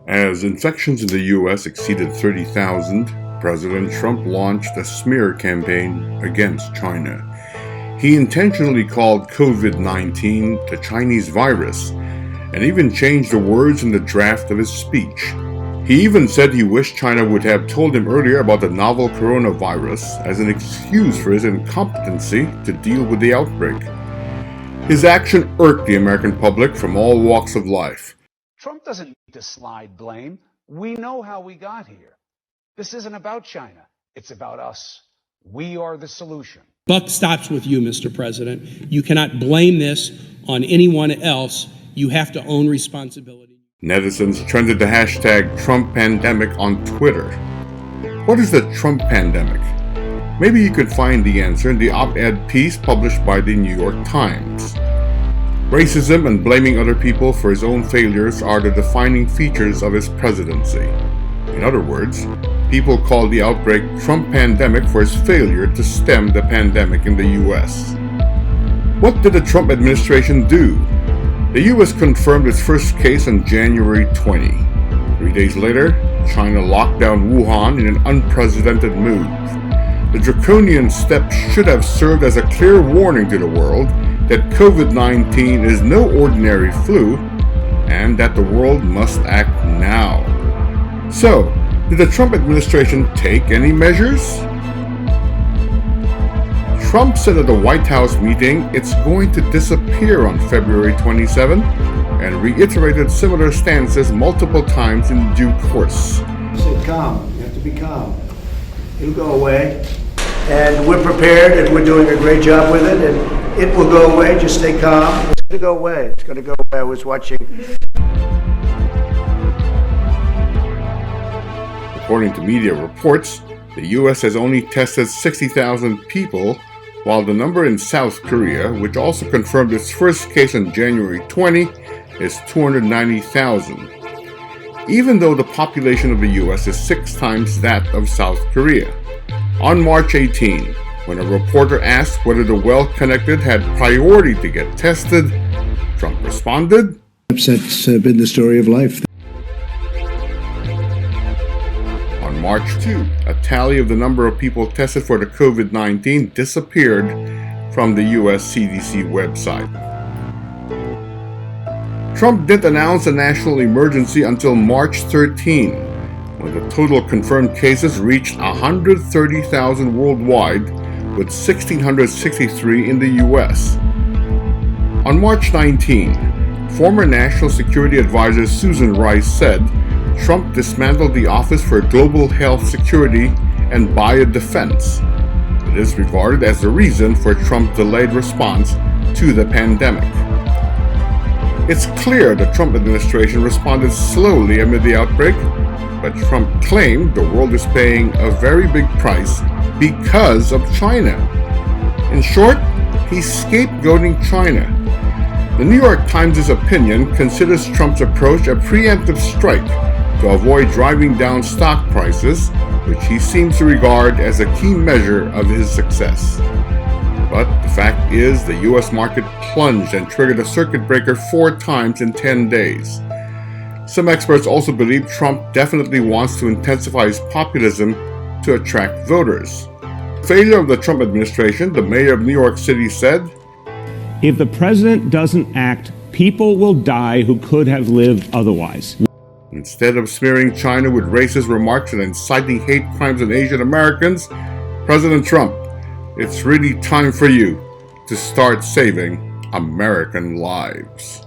As infections in the U.S. exceeded 30,000, President Trump launched a smear campaign against China. He intentionally called COVID-19 the Chinese virus and even changed the words in the draft of his speech. He even said he wished China would have told him earlier about the novel coronavirus as an excuse for his incompetency to deal with the outbreak. His action irked the American public from all walks of life. Trump doesn't need to slide blame. We know how we got here. This isn't about China. It's about us. We are the solution. Buck stops with you, Mr. President. You cannot blame this on anyone else. You have to own responsibility. Netizens trended the hashtag Trump pandemic on Twitter. What is the Trump pandemic? Maybe you could find the answer in the op-ed piece published by the New York Times. Racism and blaming other people for his own failures are the defining features of his presidency. In other words, people call the outbreak Trump pandemic for his failure to stem the pandemic in the U.S. What did the Trump administration do? The U.S. confirmed its first case on January 20. 3 days later, China locked down Wuhan in an unprecedented move. The draconian step should have served as a clear warning to the world that COVID-19 is no ordinary flu and that the world must act now. So, did the Trump administration take any measures? Trump said at the White House meeting it's going to disappear on February 27 and reiterated similar stances multiple times in due course. Stay calm. You have to be calm. It'll go away. And we're prepared and we're doing a great job with it, and it will go away. Just stay calm. It's going to go away. It's going to go away. I was watching. According to media reports, the U.S. has only tested 60,000 people, while the number in South Korea, which also confirmed its first case on January 20, is 290,000. Even though the population of the U.S. is 6 times that of South Korea. On March 18, when a reporter asked whether the well-connected had priority to get tested, Trump responded, That's been the story of life. On March 2, a tally of the number of people tested for the COVID-19 disappeared from the U.S. CDC website. Trump didn't announce a national emergency until March 13, when the total confirmed cases reached 130,000 worldwide, with 1,663 in the U.S. On March 19, former National Security Advisor Susan Rice said Trump dismantled the Office for Global Health Security and Biodefense. It is regarded as the reason for Trump's delayed response to the pandemic. It's clear the Trump administration responded slowly amid the outbreak, but Trump claimed the world is paying a very big price because of China. In short, he's scapegoating China. The New York Times' opinion considers Trump's approach a preemptive strike to avoid driving down stock prices, which he seems to regard as a key measure of his success. But the fact is, the U.S. market plunged and triggered a circuit breaker 4 times in 10 days. Some experts also believe Trump definitely wants to intensify his populism to attract voters. Failure of the Trump administration, the mayor of New York City said, "If the president doesn't act, people will die who could have lived otherwise." Instead of smearing China with racist remarks and inciting hate crimes on Asian Americans, President Trump, it's really time for you to start saving American lives.